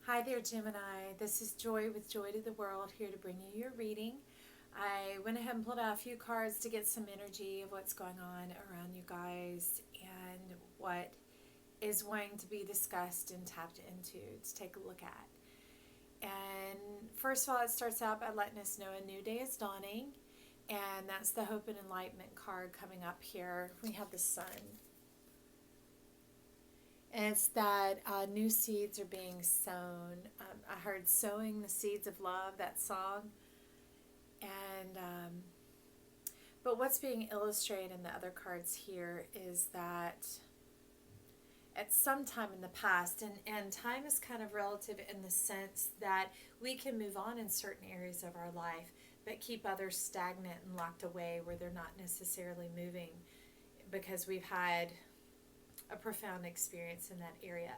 Hi there, Gemini. This is Joy with Joy to the World, here to bring you your reading. I went ahead and pulled out a few cards to get some energy of what's going on around you guys and what is wanting to be discussed and tapped into to take a look at. And first of all, it starts out by letting us know a new day is dawning, and that's the Hope and Enlightenment card coming up here. We have the Sun. And it's that new seeds are being sown. I heard "Sowing the Seeds of Love," that song. And, but what's being illustrated in the other cards here is that at some time in the past, and time is kind of relative in the sense that we can move on in certain areas of our life, but keep others stagnant and locked away where they're not necessarily moving because we've had a profound experience in that area.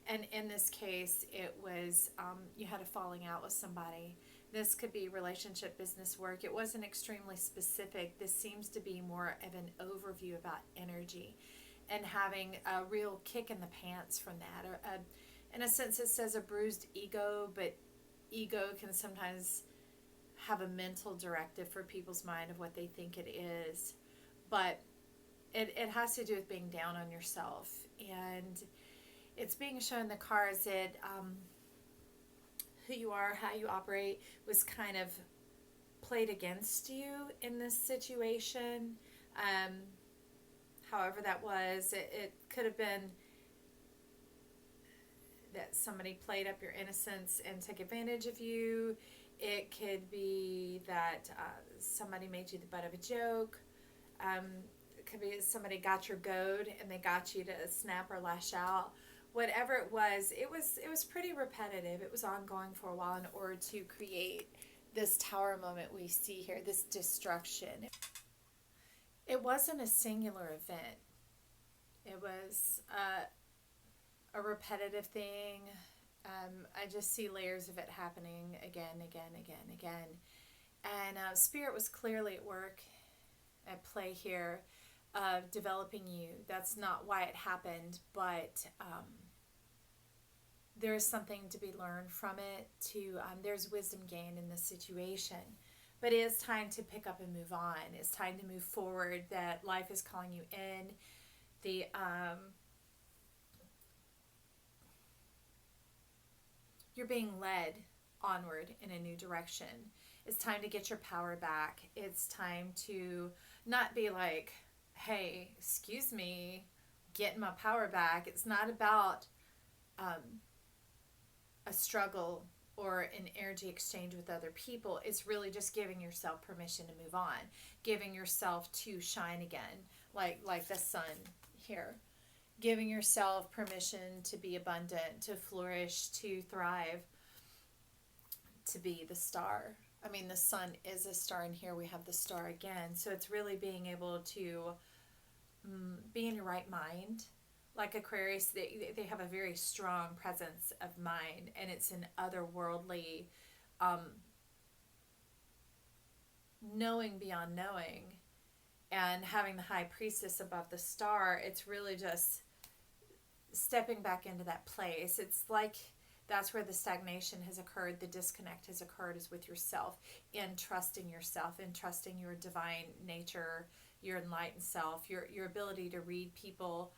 And in this case, it was you had a falling out with somebody. This could be relationship, business, work. It wasn't extremely specific. This seems to be more of an overview about energy and having a real kick in the pants from that. Or in a sense, it says a bruised ego, but ego can sometimes have a mental directive for people's mind of what they think it is. But it has to do with being down on yourself, and it's being shown in the cards that who you are, how you operate, was kind of played against you in this situation. Um, However that was, it could have been that somebody played up your innocence and took advantage of you. It could be that somebody made you the butt of a joke. It could be somebody got your goad and they got you to snap or lash out. Whatever it was pretty repetitive. It was ongoing for a while in order to create this tower moment we see here, this destruction. It wasn't a singular event. It was a repetitive thing. I just see layers of it happening again, again, again, again. And Spirit was clearly at work, at play here, of developing you. That's not why it happened, but there is something to be learned from it. There's wisdom gained in this situation. But it is time to pick up and move on. It's time to move forward. That life is calling you in. The You're being led onward in a new direction. It's time to get your power back. It's time to not be like, hey, excuse me, getting my power back. It's not about a struggle or an energy exchange with other people. It's really just giving yourself permission to move on, giving yourself to shine again, like the sun here. Giving yourself permission to be abundant, to flourish, to thrive, to be the star. I mean, the sun is a star, and here we have the star again. So it's really being able to be in your right mind. Like Aquarius, they have a very strong presence of mind, and it's an otherworldly knowing beyond knowing. And having the high priestess above the star, it's really just stepping back into that place. It's like that's where the stagnation has occurred, the disconnect has occurred, is with yourself, in trusting yourself, in trusting your divine nature, your enlightened self, your ability to read people,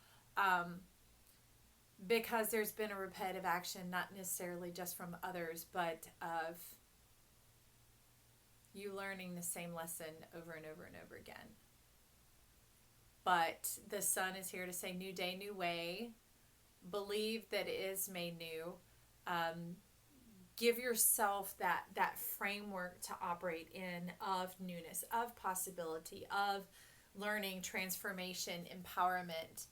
because there's been a repetitive action, not necessarily just from others, but of you learning the same lesson over and over and over again. But the sun is here to say new day, new way. Believe that it is made new. Give yourself that framework to operate in, of newness, of possibility, of learning, transformation, empowerment,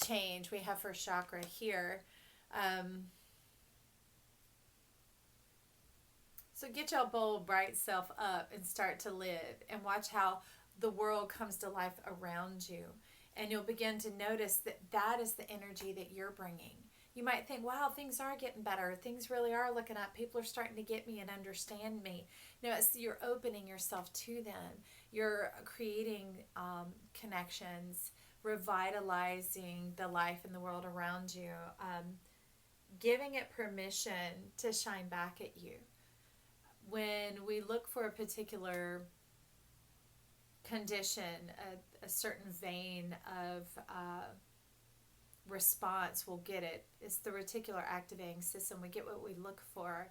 change. We have first chakra here. So get your bold, bright self up and start to live, and watch how the world comes to life around you. And you'll begin to notice that that is the energy that you're bringing. You might think, wow, things are getting better. Things really are looking up. People are starting to get me and understand me. No, it's you're opening yourself to them. You're creating connections, revitalizing the life and the world around you. giving it permission to shine back at you. When we look for a particular condition, a certain vein of response, we'll get it. It's the reticular activating system. We get what we look for.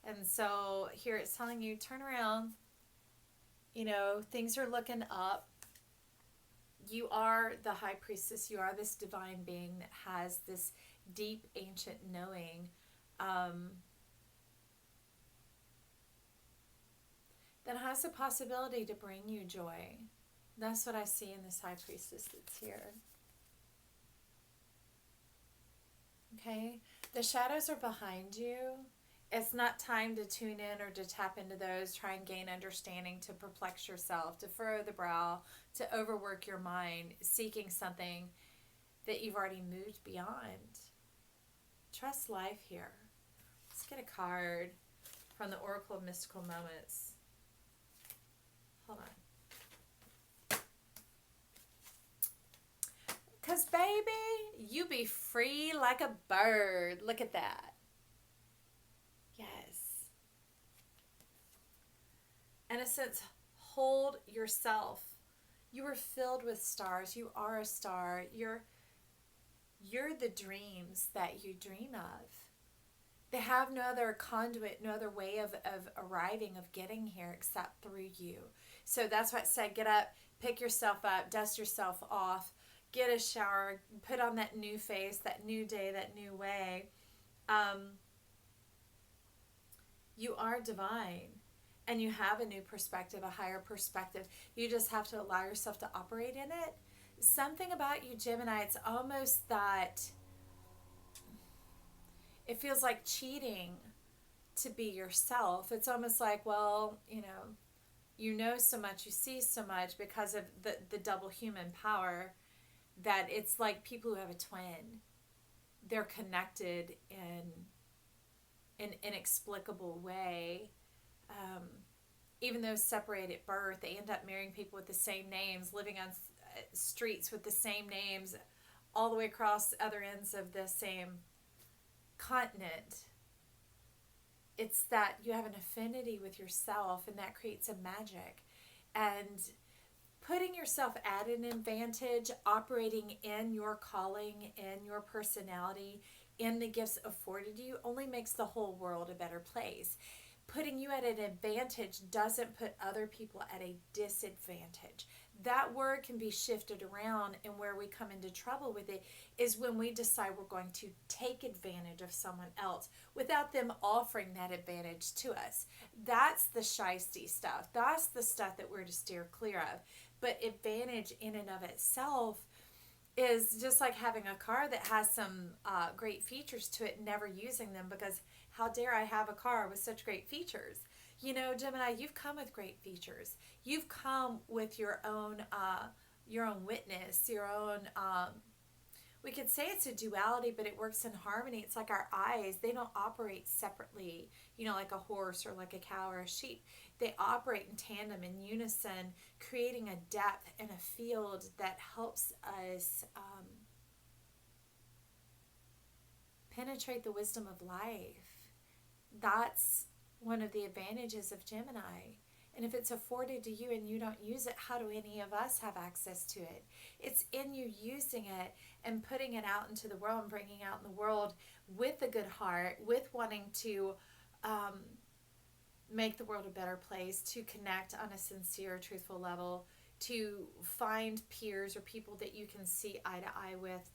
And so here it's telling you, turn around. You know, things are looking up. You are the high priestess. You are this divine being that has this deep, ancient knowing that has the possibility to bring you joy. That's what I see in this high priestess that's here. Okay? The shadows are behind you. It's not time to tune in or to tap into those, try and gain understanding, to perplex yourself, to furrow the brow, to overwork your mind, seeking something that you've already moved beyond. Trust life here. Let's get a card from the Oracle of Mystical Moments. Hold on. Because, baby, you be free like a bird. Look at that. Yes. In a sense, hold yourself. You are filled with stars. You are a star. You're the dreams that you dream of. They have no other conduit, no other way of arriving, of getting here except through you. So that's why it said, get up, pick yourself up, dust yourself off, get a shower, put on that new face, that new day, that new way. You are divine, and you have a new perspective, a higher perspective. You just have to allow yourself to operate in it. Something about you, Gemini, it's almost that it feels like cheating to be yourself. It's almost like, well, you know so much, you see so much because of the double human power, that it's like people who have a twin. They're connected in an inexplicable way. Even though separated at birth, they end up marrying people with the same names, living on streets with the same names, all the way across other ends of the same continent. It's that you have an affinity with yourself, and that creates a magic. And putting yourself at an advantage, operating in your calling, in your personality, in the gifts afforded you, only makes the whole world a better place. Putting you at an advantage doesn't put other people at a disadvantage. That word can be shifted around, and where we come into trouble with it is when we decide we're going to take advantage of someone else without them offering that advantage to us. That's the shysty stuff. That's the stuff that we're to steer clear of. But advantage in and of itself is just like having a car that has some great features to it, never using them, because how dare I have a car with such great features? Gemini, you've come with great features. You've come with your own witness, your own, we could say it's a duality, but it works in harmony. It's like our eyes. They don't operate separately, like a horse or like a cow or a sheep. They operate in tandem, in unison, creating a depth and a field that helps us penetrate the wisdom of life. That's one of the advantages of Gemini. And if it's afforded to you and you don't use it, how do any of us have access to it? It's in you using it and putting it out into the world and bringing out in the world with a good heart, with wanting to make the world a better place, to connect on a sincere, truthful level, to find peers or people that you can see eye to eye with,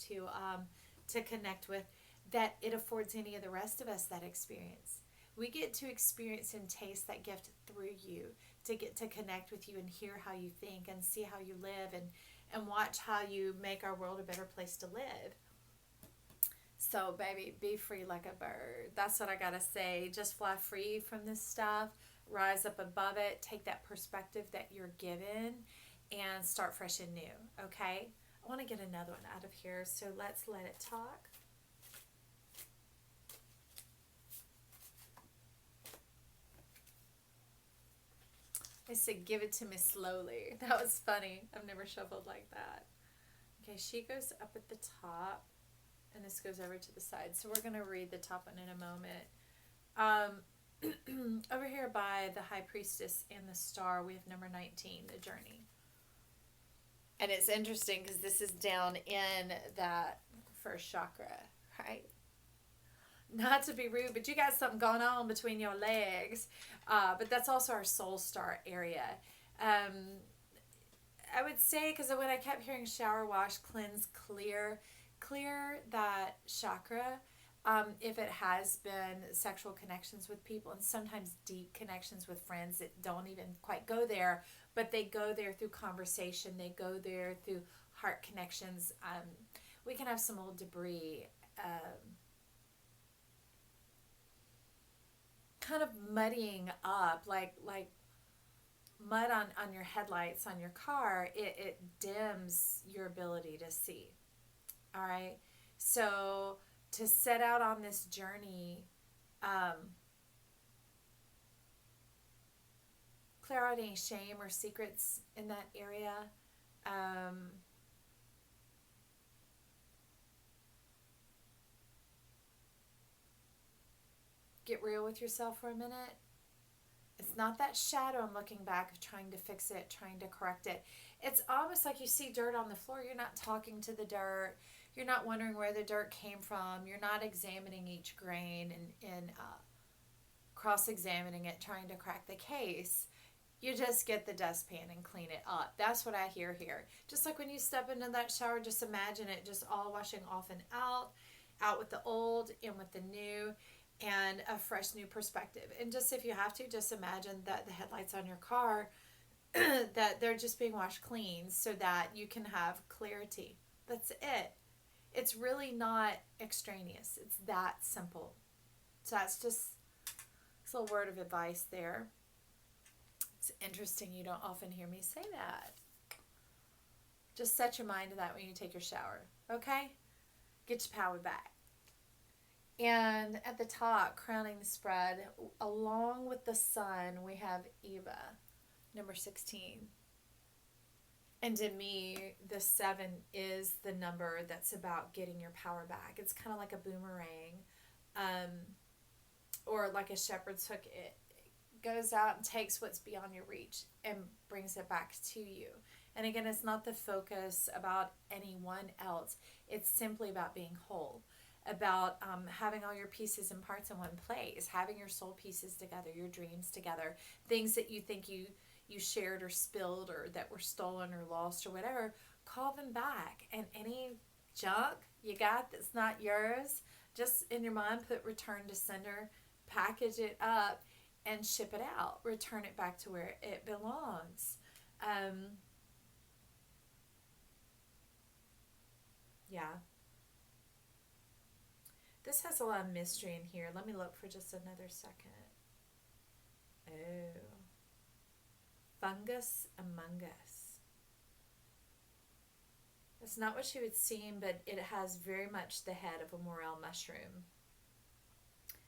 to connect with, that it affords any of the rest of us that experience. We get to experience and taste that gift through you, to get to connect with you and hear how you think and see how you live, and watch how you make our world a better place to live. So, baby, be free like a bird. That's what I got to say. Just fly free from this stuff. Rise up above it. Take that perspective that you're given and start fresh and new, okay? I want to get another one out of here, so let's let it talk. I said, give it to me slowly. That was funny. I've never shuffled like that. Okay, she goes up at the top. And this goes over to the side. So we're going to read the top one in a moment. Over here by the High Priestess and the Star, we have number 19, the Journey. And it's interesting because this is down in that first chakra, right? Not to be rude, but you got something going on between your legs. But that's also our soul star area. I would say, because when I kept hearing shower, wash, cleanse, clear that chakra. If it has been sexual connections with people, and sometimes deep connections with friends that don't even quite go there, but they go there through conversation, they go there through heart connections. We can have some old debris kind of muddying up, like mud on your headlights on your car. It dims your ability to see. All right, so to set out on this journey, clear out any shame or secrets in that area. Get real with yourself for a minute. It's not that shadow and looking back of trying to fix it, trying to correct it. It's almost like you see dirt on the floor. You're not talking to the dirt. You're not wondering where the dirt came from. You're not examining each grain and cross-examining it, trying to crack the case. You just get the dustpan and clean it up. That's what I hear here. Just like when you step into that shower, just imagine it just all washing off and out with the old and with the new, and a fresh new perspective. And just if you have to, just imagine that the headlights on your car, that they're just being washed clean so that you can have clarity. That's it. It's really not extraneous. It's that simple. So that's just a little word of advice there. It's interesting. You don't often hear me say that. Just set your mind to that when you take your shower. Okay? Get your power back. And at the top, crowning the spread, along with the sun, we have Eva, number 16. And to me, the 7 is the number that's about getting your power back. It's kind of like a boomerang, or like a shepherd's hook. It goes out and takes what's beyond your reach and brings it back to you. And again, it's not the focus about anyone else. It's simply about being whole, about having all your pieces and parts in one place, having your soul pieces together, your dreams together, things that you think you shared or spilled or that were stolen or lost or whatever, call them back. And any junk you got that's not yours, just in your mind put return to sender, package it up and ship it out, return it back to where it belongs. Yeah. This has a lot of mystery in here. Let me look for just another second. Oh. Fungus among us. It's not what you would seem, but it has very much the head of a morel mushroom.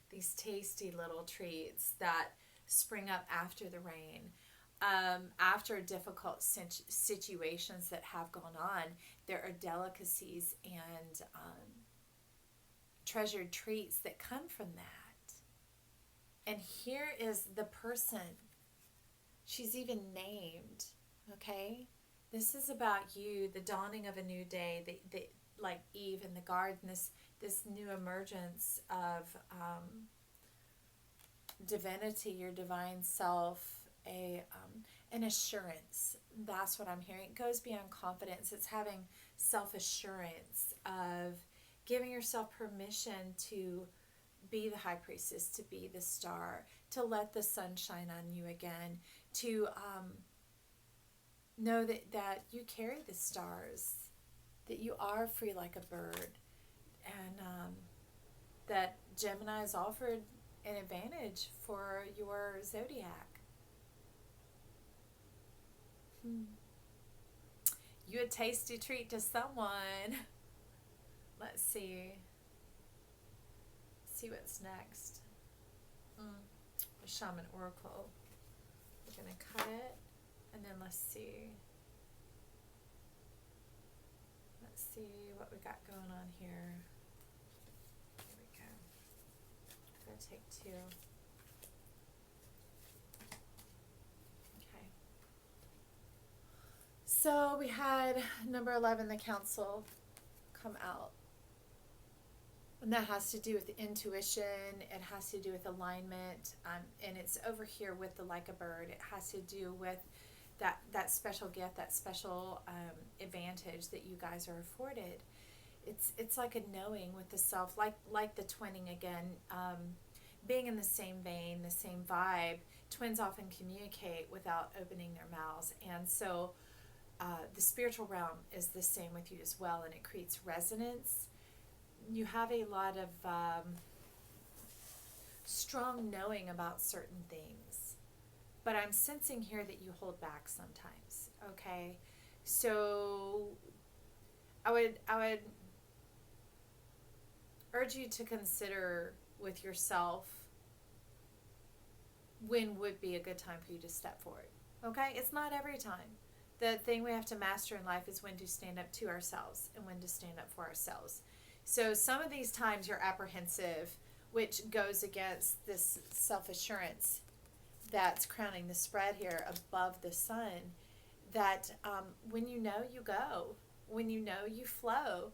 These tasty little treats that spring up after the rain. After difficult situations that have gone on, there are delicacies and treasured treats that come from that. And here is the person. She's even named, okay? This is about you, the dawning of a new day, the like Eve in the garden, this new emergence of divinity, your divine self, an assurance. That's what I'm hearing. It goes beyond confidence. It's having self-assurance of giving yourself permission to be the high priestess, to be the star, to let the sun shine on you again, to know that you carry the stars, that you are free like a bird, and that Gemini has offered an advantage for your zodiac. You a tasty treat to someone. Let's see. See what's next. The Shaman Oracle. We're going to cut it. And then let's see. Let's see what we got going on here. going to take 2. Okay. So we had number 11, the counsel, come out. And that has to do with intuition. It has to do with alignment. And it's over here with the like a bird. It has to do with that special gift, that special advantage that you guys are afforded. It's like a knowing with the self, like the twinning again, being in the same vein, the same vibe. Twins often communicate without opening their mouths, and so the spiritual realm is the same with you as well, and it creates resonance. You have a lot of strong knowing about certain things, but I'm sensing here that you hold back sometimes. Okay, so I would urge you to consider with yourself when would be a good time for you to step forward. Okay, it's not every time. The thing we have to master in life is when to stand up to ourselves and when to stand up for ourselves. So some of these times you're apprehensive, which goes against this self-assurance that's crowning the spread here above the sun, that when you know, you go. When you know, you flow.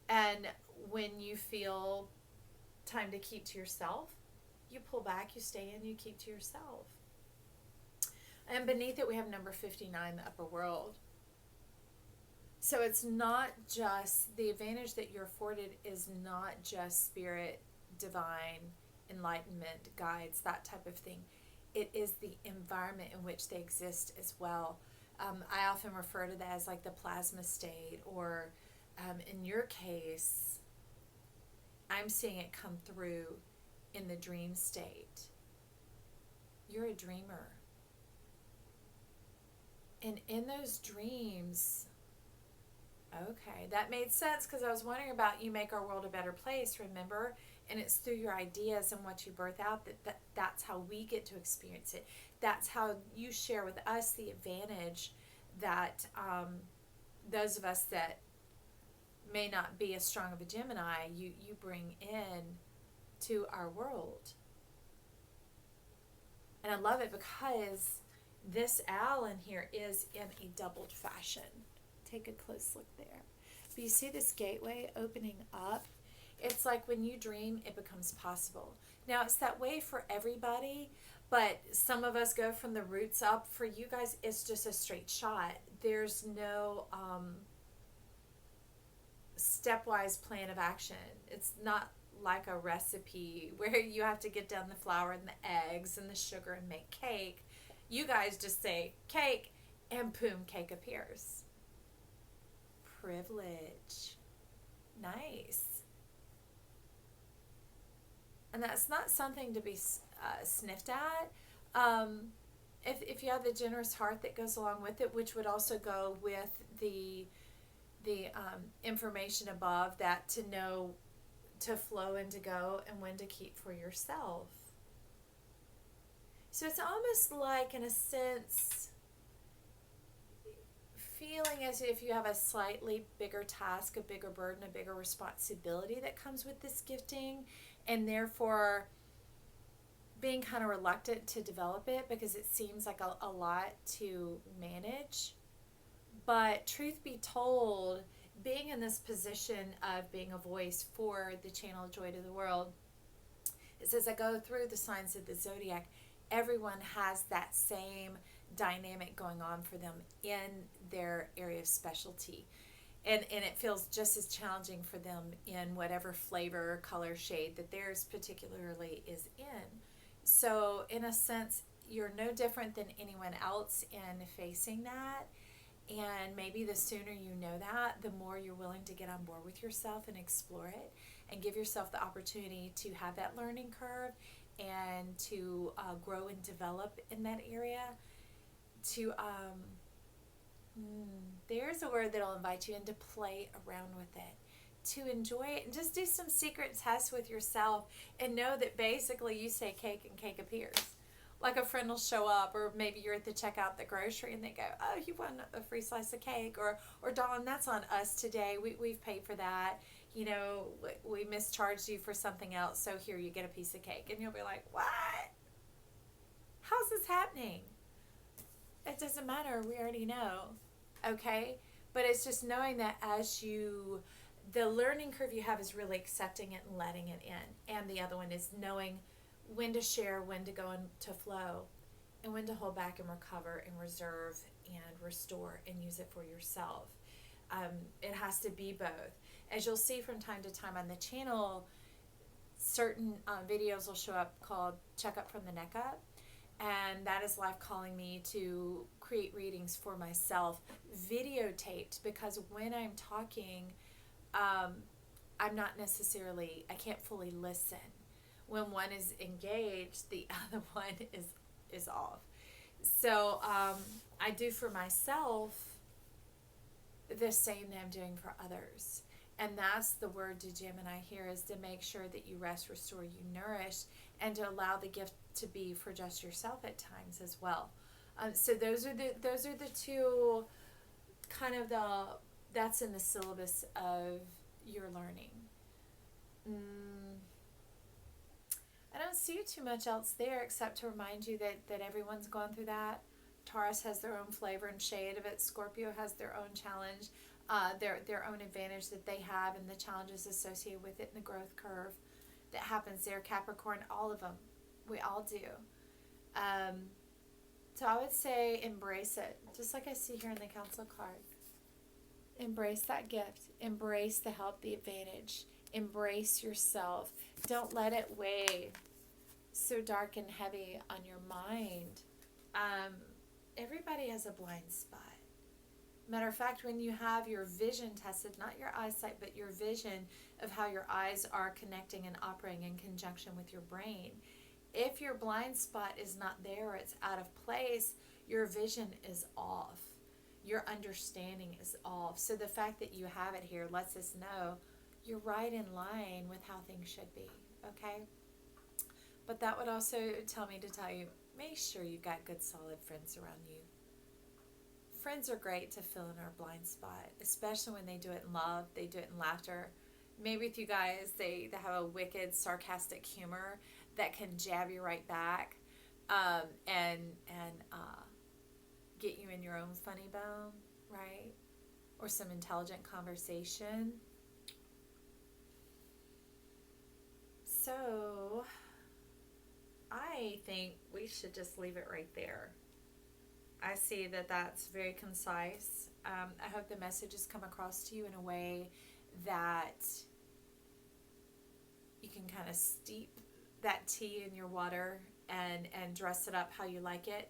And when you feel time to keep to yourself, you pull back, you stay in, you keep to yourself. And beneath it, we have number 59, the upper world. So it's not just, the advantage that you're afforded is not just spirit, divine, enlightenment, guides, that type of thing. It is the environment in which they exist as well. I often refer to that as like the plasma state, or in your case, I'm seeing it come through in the dream state. You're a dreamer. And in those dreams, okay, that made sense, because I was wondering about you make our world a better place, remember? And it's through your ideas and what you birth out that's how we get to experience it. That's how you share with us the advantage that those of us that may not be as strong of a Gemini, you bring in to our world. And I love it because this owl in here is in a doubled fashion. Take a close look there. But you see this gateway opening up? It's like when you dream, it becomes possible. Now, it's that way for everybody, but some of us go from the roots up. For you guys, it's just a straight shot. There's no stepwise plan of action. It's not like a recipe where you have to get down the flour and the eggs and the sugar and make cake. You guys just say cake and boom, cake appears. Privilege. Nice. And that's not something to be sniffed at. If you have the generous heart that goes along with it, which would also go with the information above, that to know to flow and to go and when to keep for yourself. So it's almost like, in a sense, feeling as if you have a slightly bigger task, a bigger burden, a bigger responsibility that comes with this gifting, and therefore being kind of reluctant to develop it because it seems like a lot to manage. But truth be told, being in this position of being a voice for the channel of joy to the world, is as I go through the signs of the zodiac, everyone has that same dynamic going on for them in their area of specialty. And it feels just as challenging for them in whatever flavor or color shade that theirs particularly is in. So in a sense, you're no different than anyone else in facing that. And maybe the sooner you know that, the more you're willing to get on board with yourself and explore it and give yourself the opportunity to have that learning curve and to grow and develop in that area. To there's a word that'll invite you in, to play around with it, to enjoy it, and just do some secret tests with yourself and know that basically you say cake and cake appears. Like a friend will show up, or maybe you're at the checkout at the grocery and they go, oh, you want a free slice of cake, or Dawn, that's on us today. We've paid for that. you know, we mischarged you for something else, so here, you get a piece of cake. And you'll be like, what? How's this happening? It doesn't matter. We already know. Okay? But it's just knowing that the learning curve you have is really accepting it and letting it in. And the other one is knowing when to share, when to go into flow, and when to hold back and recover and reserve and restore and use it for yourself. It has to be both. As you'll see from time to time on the channel, certain videos will show up called Check Up from the Neck Up. And that is life calling me to create readings for myself, videotaped, because when I'm talking, I'm not necessarily, I can't fully listen. When one is engaged, the other one is off. So I do for myself the same that I'm doing for others. And that's the word to Gemini here, is to make sure that you rest, restore, you nourish, and to allow the gift to be for just yourself at times as well. So those are the two kind of that's in the syllabus of your learning. I don't see too much else there except to remind you that everyone's gone through that. Taurus has their own flavor and shade of it. Scorpio has their own challenge, their own advantage that they have, and the challenges associated with it, and the growth curve that happens there. Capricorn, all of them. We all do. So I would say embrace it, just like I see here in the counsel card. Embrace that gift. Embrace the help, the advantage. Embrace yourself. Don't let it weigh so dark and heavy on your mind. Everybody has a blind spot. Matter of fact, when you have your vision tested, not your eyesight, but your vision of how your eyes are connecting and operating in conjunction with your brain, if your blind spot is not there or it's out of place, your vision is off. Your understanding is off. So the fact that you have it here lets us know you're right in line with how things should be, okay? But that would also tell me to tell you, make sure you've got good, solid friends around you. Friends are great to fill in our blind spot, especially when they do it in love, they do it in laughter. Maybe with you guys, they have a wicked, sarcastic humor that can jab you right back, and get you in your own funny bone, right? Or some intelligent conversation. So I think we should just leave it right there. I see that that's very concise. I hope the message has come across to you in a way that you can kind of steep that tea in your water and dress it up how you like it,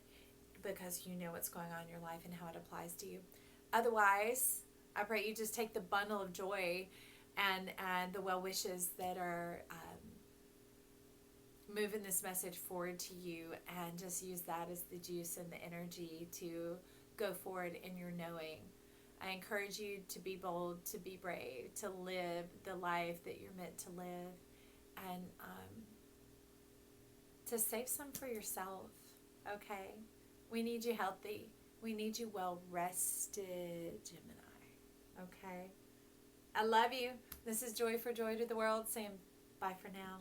because you know what's going on in your life and how it applies to you. Otherwise, I pray you just take the bundle of joy and the well wishes that are moving this message forward to you, and just use that as the juice and the energy to go forward in your knowing. I encourage you to be bold, to be brave, to live the life that you're meant to live, and to save some for yourself, okay? We need you healthy. We need you well-rested, Gemini, okay? I love you. This is Joy for Joy to the World, saying bye for now.